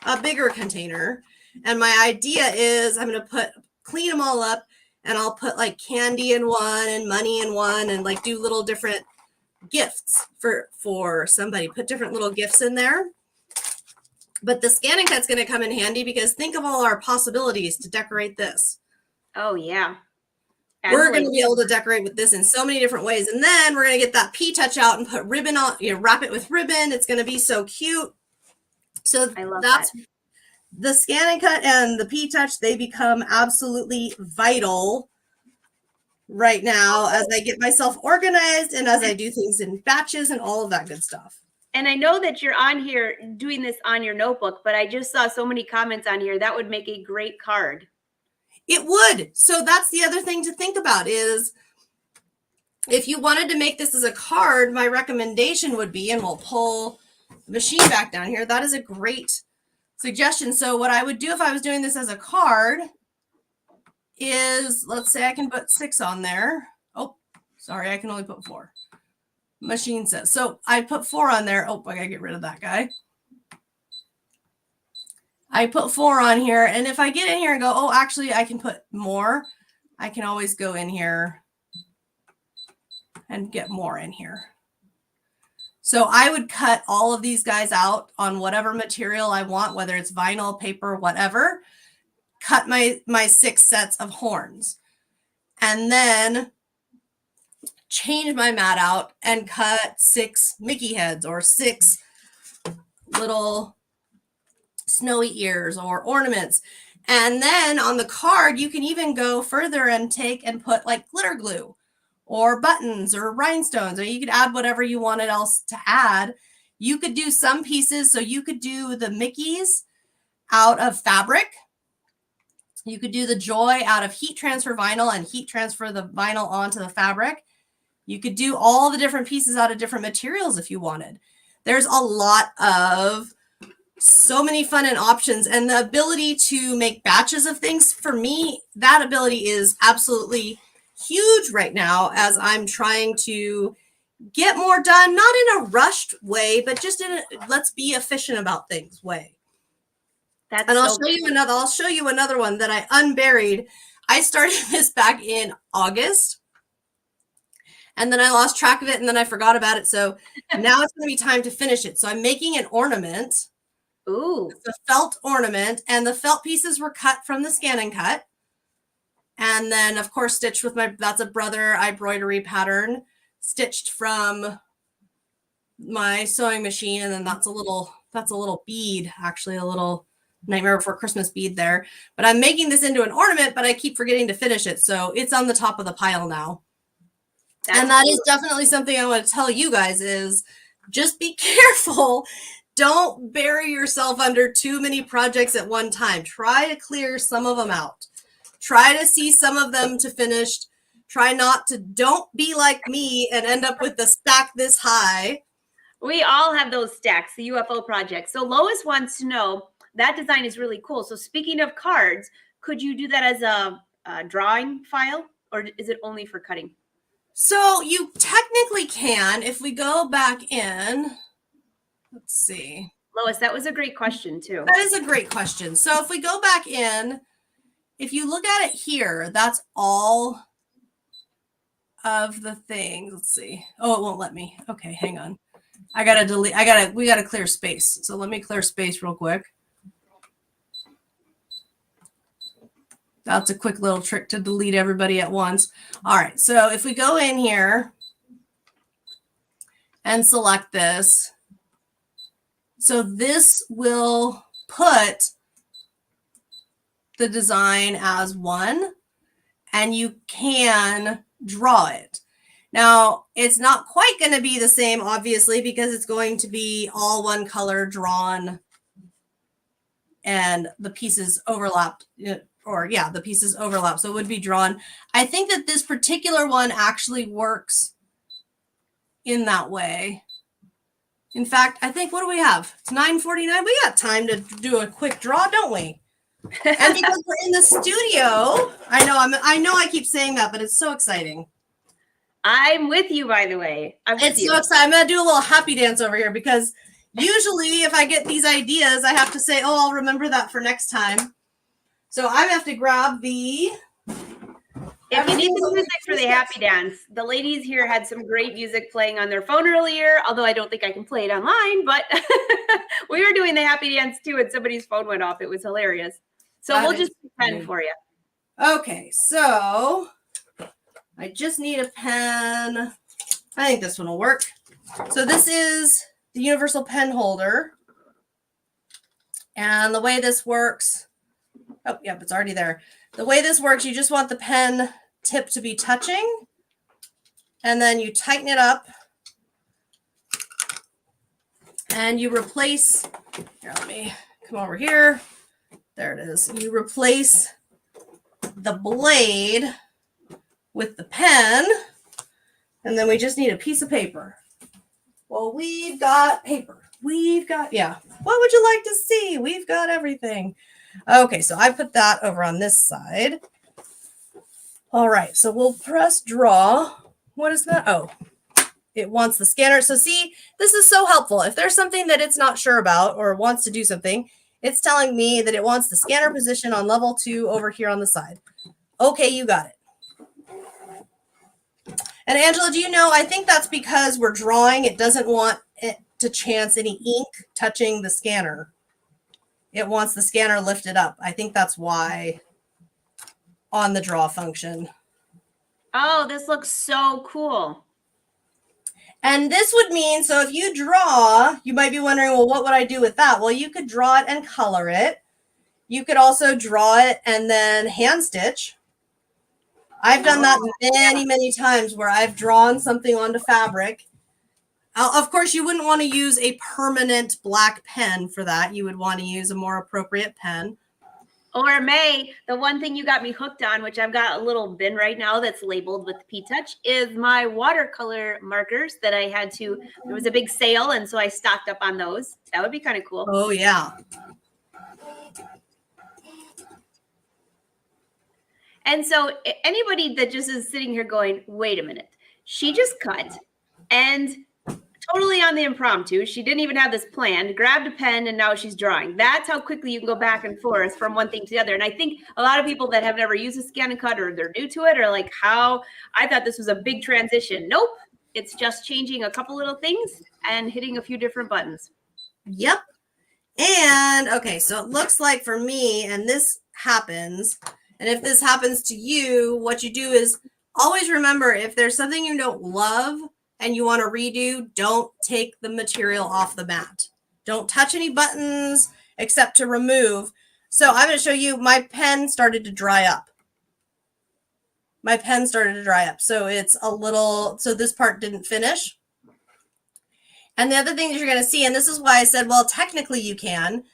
a bigger container. And my idea is I'm going to clean them all up, and I'll put like candy in one and money in one, and like do little different gifts for somebody, put different little gifts in there. But the ScanNCut's going to come in handy, because think of all our possibilities to decorate this. Oh, yeah. We're going to be able to decorate with this in so many different ways. And then we're going to get that Ptouch out and put ribbon on, you know, wrap it with ribbon. It's going to be so cute. So I love that's that. The ScanNCut and the Ptouch, they become absolutely vital right now as I get myself organized and as I do things in batches and all of that good stuff. And I know that you're on here doing this on your notebook, but I just saw so many comments on here. That would make a great card. It would. So that's the other thing to think about is, if you wanted to make this as a card, my recommendation would be, and we'll pull the machine back down here. That is a great suggestion. So what I would do if I was doing this as a card is, let's say I can put 6 on there. Oh, sorry, I can only put 4. Machine says. So I put 4 on there. Oh, I gotta get rid of that guy. I put 4 on here. And if I get in here and go, oh, actually I can put more, I can always go in here and get more in here. So I would cut all of these guys out on whatever material I want, whether it's vinyl, paper, whatever, cut my 6 sets of horns, and then change my mat out and cut 6 Mickey heads or 6 little snowy ears or ornaments. And then on the card, you can even go further and take and put like glitter glue or buttons or rhinestones, or you could add whatever you wanted else to add. You could do some pieces. So you could do the Mickeys out of fabric. You could do the Joy out of heat transfer vinyl and heat transfer the vinyl onto the fabric. You could do all the different pieces out of different materials if you wanted. There's a lot of so many fun and options, and the ability to make batches of things, for me, that ability is absolutely huge right now as I'm trying to get more done, not in a rushed way, but just in a let's be efficient about things way. That's and I'll show you another one that I unburied. I started this back in August, and then I lost track of it, and then I forgot about it. So now it's going to be time to finish it. So I'm making an ornament. Ooh. It's a felt ornament, and the felt pieces were cut from the ScanNCut. And then, of course, stitched with that's a Brother embroidery pattern, stitched from my sewing machine. And then that's a little bead, actually a little Nightmare Before Christmas bead there. But I'm making this into an ornament, but I keep forgetting to finish it. So it's on the top of the pile now. And that is definitely something I want to tell you guys is just be careful. Don't bury yourself under too many projects at one time. Try to clear some of them out. Try to see some of them to finished Try not to, don't be like me and end up with the stack this high. We all have those stacks, the UFO project. So Lois wants to know, that design is really cool. So speaking of cards, could you do that as a drawing file, or is it only for cutting? So you technically can. If we go back in, let's see. Lois, that was a great question too. That is a great question. So if we go back in, if you look at it here, that's all of the things. Let's see. Oh, it won't let me. Okay, hang on. I gotta delete. We gotta clear space. So let me clear space real quick. That's a quick little trick to delete everybody at once. All right. So if we go in here and select this, so this will put the design as one, and you can draw it. Now, it's not quite going to be the same, obviously, because it's going to be all one color drawn and the pieces overlapped, or yeah, the pieces overlap. So it would be drawn. I think that this particular one actually works in that way. In fact, I think, what do we have? It's 9:49. We got time to do a quick draw, don't we? And because we're in the studio, I know I keep saying that, but it's so exciting. I'm with you, by the way. It's so exciting. I'm going to do a little happy dance over here because usually if I get these ideas, I have to say, oh, I'll remember that for next time. So I have to grab the... If you need the music for the happy dance, the ladies here had some great music playing on their phone earlier, although I don't think I can play it online, but we were doing the happy dance too and somebody's phone went off. It was hilarious. So we'll just pretend for you. Okay, so I just need a pen. I think this one will work. So this is the universal pen holder. And the way this works, oh, yep, it's already there. The way this works, you just want the pen tip to be touching, and then you tighten it up, and you replace, here, let me come over here. There it is. You replace the blade with the pen, and then we just need a piece of paper. Well, we've got paper. We've got, yeah. What would you like to see? We've got everything. Okay, so I put that over on this side. All right, so we'll press draw. What is that? Oh, it wants the scanner. So see, this is so helpful. If there's something that it's not sure about or wants to do something, it's telling me that it wants the scanner position on level 2 over here on the side. Okay, you got it. And Angela, do you know, I think that's because we're drawing. It doesn't want it to chance any ink touching the scanner. It wants the scanner lifted up. I think that's why on the draw function. Oh, this looks so cool. And this would mean, so if you draw, you might be wondering, well, what would I do with that? Well, you could draw it and color it. You could also draw it and then hand stitch. I've done that many, many times where I've drawn something onto fabric. Of course, you wouldn't want to use a permanent black pen for that. You would want to use a more appropriate pen. Or May, the one thing you got me hooked on, which I've got a little bin right now that's labeled with Ptouch, is my watercolor markers that I had to, there was a big sale, and so I stocked up on those. That would be kind of cool. Oh, yeah. And so anybody that just is sitting here going, wait a minute, she just cut and totally on the impromptu. She didn't even have this planned, grabbed a pen, and now she's drawing. That's how quickly you can go back and forth from one thing to the other. And I think a lot of people that have never used a ScanNCut or they're new to it are like, how? I thought this was a big transition. Nope. It's just changing a couple little things and hitting a few different buttons. Yep. And, okay, so it looks like for me, and this happens, and if this happens to you, what you do is always remember, if there's something you don't love, and you want to redo, don't take the material off the mat. Don't touch any buttons except to remove. So I'm going to show you, my pen started to dry up. My pen started to dry up. So it's a little, so this part didn't finish. And the other thing that you're going to see, and this is why I said, well, technically you can.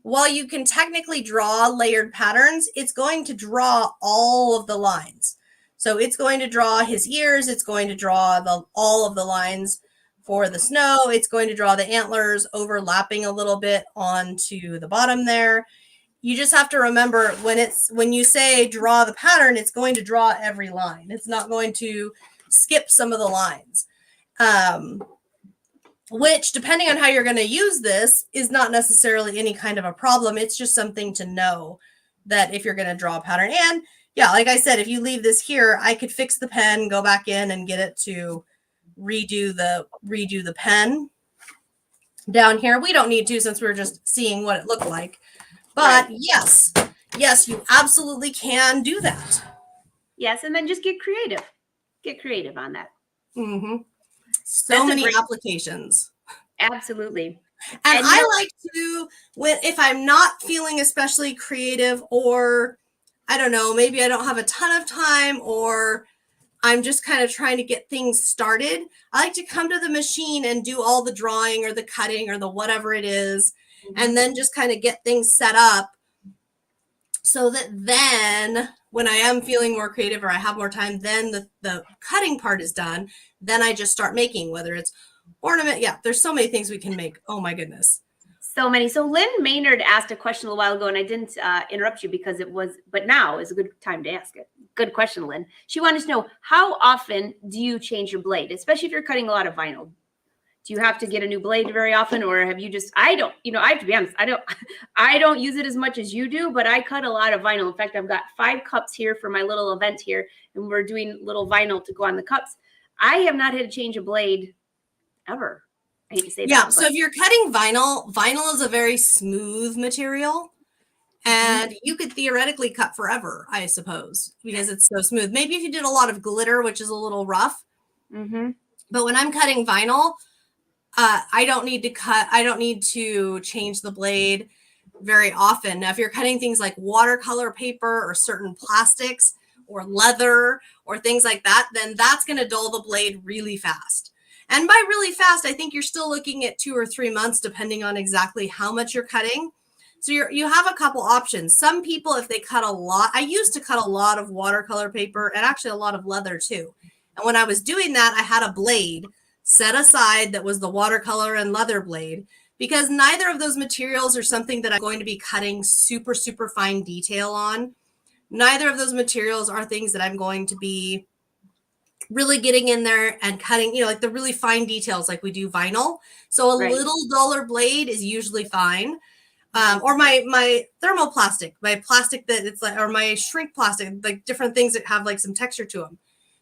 While you can technically draw layered patterns, it's going to draw all of the lines. So it's going to draw his ears. It's going to draw all of the lines for the snow. It's going to draw the antlers overlapping a little bit onto the bottom there. You just have to remember when you say draw the pattern, it's going to draw every line. It's not going to skip some of the lines. Which, depending on how you're going to use this, is not necessarily any kind of a problem. It's just something to know that if you're going to draw a pattern. And yeah, like I said, if you leave this here, I could fix the pen, go back in and get it to redo the pen down here. We don't need to, since we're just seeing what it looked like. But yes, you absolutely can do that. Yes, and then just get creative. Get creative on that. Mm-hmm. So many applications. Absolutely. And I like to, if I'm not feeling especially creative, or I don't know, maybe I don't have a ton of time, or I'm just kind of trying to get things started, I like to come to the machine and do all the drawing or the cutting or the whatever it is, and then just kind of get things set up so that then when I am feeling more creative or I have more time, then the cutting part is done. Then I just start making, whether it's ornament. Yeah, there's so many things we can make. Oh my goodness. So many. So Lynn Maynard asked a question a while ago, and I didn't interrupt you because but now is a good time to ask it. Good question, Lynn. She wanted to know, how often do you change your blade, especially if you're cutting a lot of vinyl? Do you have to get a new blade very often, or have you just, I have to be honest, I don't use it as much as you do, but I cut a lot of vinyl. In fact, I've got 5 cups here for my little event here, and we're doing little vinyl to go on the cups. I have not had to change a blade ever. I hate to say that. Yeah, so if you're cutting vinyl is a very smooth material, and you could theoretically cut forever, I suppose, because it's so smooth. Maybe if you did a lot of glitter, which is a little rough. But when I'm cutting vinyl, I don't need to change the blade very often. Now, if you're cutting things like watercolor paper or certain plastics or leather or things like that, then that's going to dull the blade really fast. And by really fast, I think you're still looking at 2 or 3 months, depending on exactly how much you're cutting. So you have a couple options. Some people, if they cut a lot, I used to cut a lot of watercolor paper and actually a lot of leather too. And when I was doing that, I had a blade set aside that was the watercolor and leather blade, because neither of those materials are something that I'm going to be cutting super, super fine detail on. Neither of those materials are things that I'm going to be really getting in there and cutting, like the really fine details like we do vinyl. So a little duller blade is usually fine. Or my thermoplastic, my plastic that it's like, or my shrink plastic, like different things that have like some texture to them.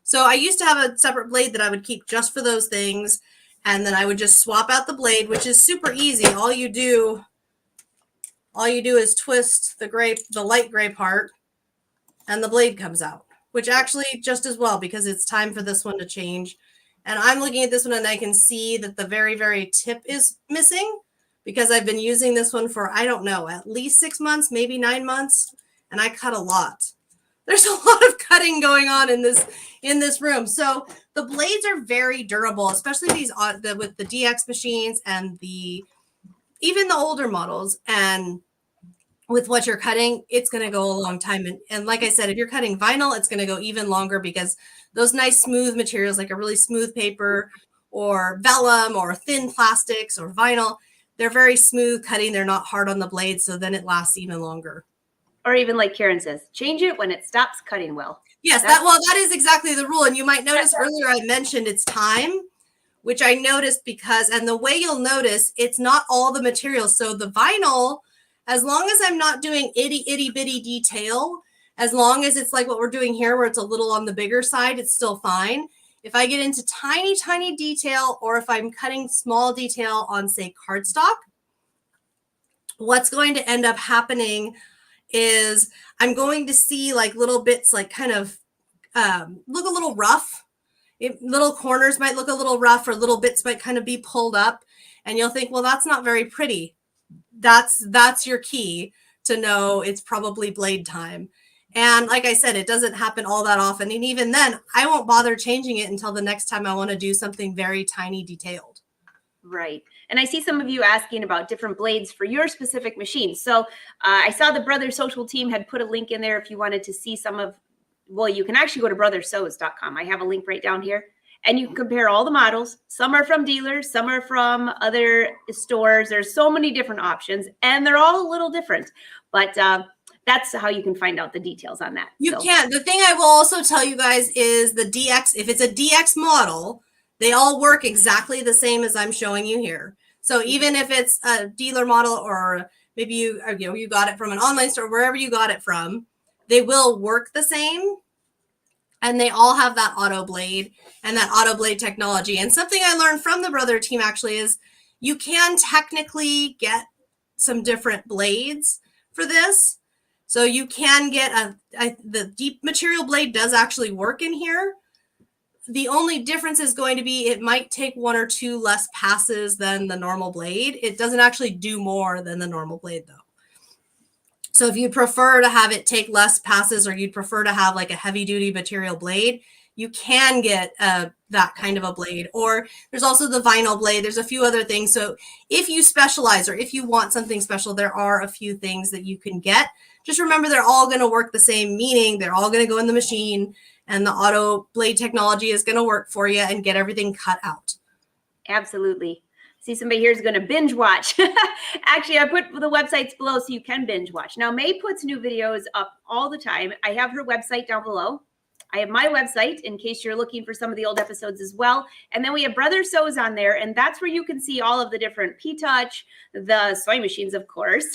So I used to have a separate blade that I would keep just for those things. And then I would just swap out the blade, which is super easy. All you do is twist the light gray part, and the blade comes out, which actually just as well, because it's time for this one to change. And I'm looking at this one and I can see that the very, very tip is missing, because I've been using this one for, I don't know, at least 6 months, maybe 9 months. And I cut a lot. There's a lot of cutting going on in this room. So the blades are very durable, especially these with the DX machines and even the older models. And with what you're cutting, it's going to go a long time. And like I said, if you're cutting vinyl, it's going to go even longer, because those nice smooth materials, like a really smooth paper or vellum or thin plastics or vinyl, they're very smooth cutting. They're not hard on the blade. So then it lasts even longer. Or even like Karen says, change it when it stops cutting well. Yes, that is exactly the rule. And you might notice earlier I mentioned it's time, which I noticed because, and the way you'll notice, it's not all the materials. So the vinyl, as long as I'm not doing itty bitty detail, as long as it's like what we're doing here, where it's a little on the bigger side, it's still fine. If I get into tiny, tiny detail, or if I'm cutting small detail on, say, cardstock, what's going to end up happening is I'm going to see like little bits, like kind of look a little rough. Little corners might look a little rough, or little bits might kind of be pulled up, and you'll think, well, that's not very pretty. That's your key to know it's probably blade time. And like I said, it doesn't happen all that often. And even then, I won't bother changing it until the next time I want to do something very tiny detailed. Right. And I see some of you asking about different blades for your specific machine. So I saw the Brother Social team had put a link in there if you wanted to see some of well, you can actually go to brothersews.com. I have a link right down here. And you can compare all the models. Some are from dealers, some are from other stores. There's so many different options, and they're all a little different. But that's how you can find out the details on that. You can. The thing I will also tell you guys is the DX, if it's a DX model, they all work exactly the same as I'm showing you here. So even if it's a dealer model, or maybe you got it from an online store, wherever you got it from, they will work the same. And they all have that auto blade and that auto blade technology. And something I learned from the Brother team actually is you can technically get some different blades for this. So you can get the deep material blade does actually work in here. The only difference is going to be it might take 1 or 2 less passes than the normal blade. It doesn't actually do more than the normal blade though. So if you prefer to have it take less passes, or you'd prefer to have like a heavy duty material blade, you can get that kind of a blade. Or there's also the vinyl blade. There's a few other things. So if you specialize, or if you want something special, there are a few things that you can get. Just remember, they're all going to work the same, meaning they're all going to go in the machine, and the auto blade technology is going to work for you and get everything cut out. Absolutely. See, somebody here is going to binge watch. Actually, I put the websites below so you can binge watch. Now, May puts new videos up all the time. I have her website down below. I have my website in case you're looking for some of the old episodes as well. And then we have Brother Sews on there, and that's where you can see all of the different Ptouch, the sewing machines, of course,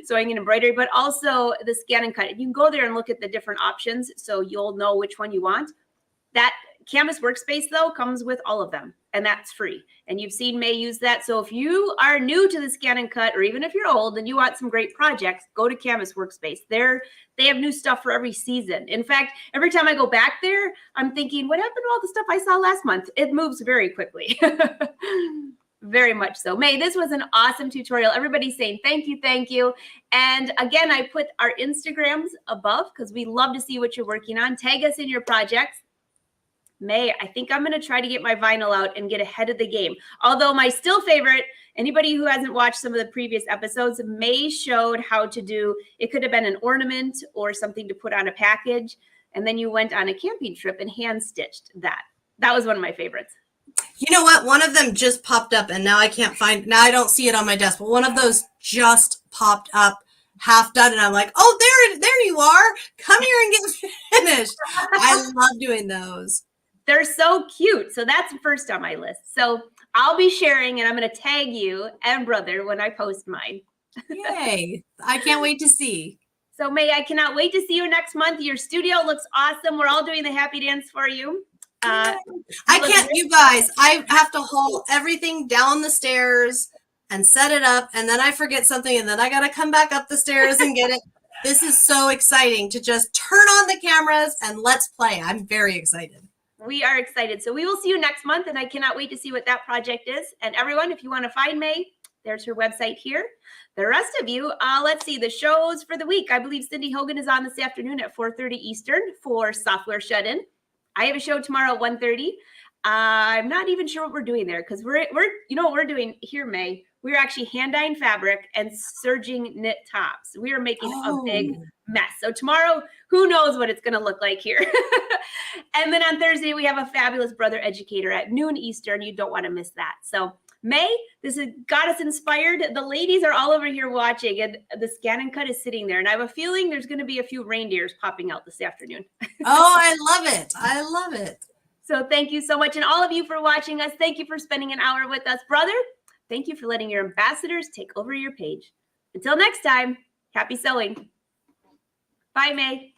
sewing and embroidery, but also the ScanNCut. You can go there and look at the different options so you'll know which one you want. That Canvas workspace, though, comes with all of them, and that's free. And you've seen May use that. So if you are new to the ScanNCut, or even if you're old and you want some great projects, go to Canvas workspace. They have new stuff for every season. In fact, every time I go back there, I'm thinking, what happened to all the stuff I saw last month? It moves very quickly. Very much so. May, this was an awesome tutorial. Everybody's saying thank you, thank you. And again, I put our Instagrams above because we love to see what you're working on. Tag us in your projects. May, I think I'm going to try to get my vinyl out and get ahead of the game. Although my still favorite, anybody who hasn't watched some of the previous episodes, May showed how to do, it could have been an ornament or something to put on a package. And then you went on a camping trip and hand stitched that. That was one of my favorites. You know what? One of them just popped up, and now I can't find, now I don't see it on my desk, but one of those just popped up half done, and I'm like, oh, there you are. Come here and get finished. I love doing those. They're so cute. So that's first on my list. So I'll be sharing, and I'm going to tag you and Brother when I post mine. Yay. I can't wait to see. So May, I cannot wait to see you next month. Your studio looks awesome. We're all doing the happy dance for you. I can't, you guys, I have to haul everything down the stairs and set it up, and then I forget something, and then I got to come back up the stairs and get it. This is so exciting to just turn on the cameras and let's play. I'm very excited. We are excited. So we will see you next month, and I cannot wait to see what that project is. And everyone, if you want to find May, there's her website here. The rest of you, let's see, the shows for the week. I believe Cindy Hogan is on this afternoon at 4:30 Eastern for Software Shut-In. I have a show tomorrow at 1:30. I'm not even sure what we're doing there, because we're you know what we're doing here, May? We're actually hand-dyeing fabric and serging knit tops. We are making a big mess. So tomorrow, who knows what it's going to look like here. And then on Thursday, we have a fabulous Brother Educator at noon Eastern. You don't want to miss that. So May, this has got us inspired. The ladies are all over here watching, and the ScanNCut is sitting there. And I have a feeling there's going to be a few reindeers popping out this afternoon. Oh, I love it. I love it. So thank you so much. And all of you for watching us. Thank you for spending an hour with us. Brother, thank you for letting your ambassadors take over your page. Until next time, happy sewing. Bye, May.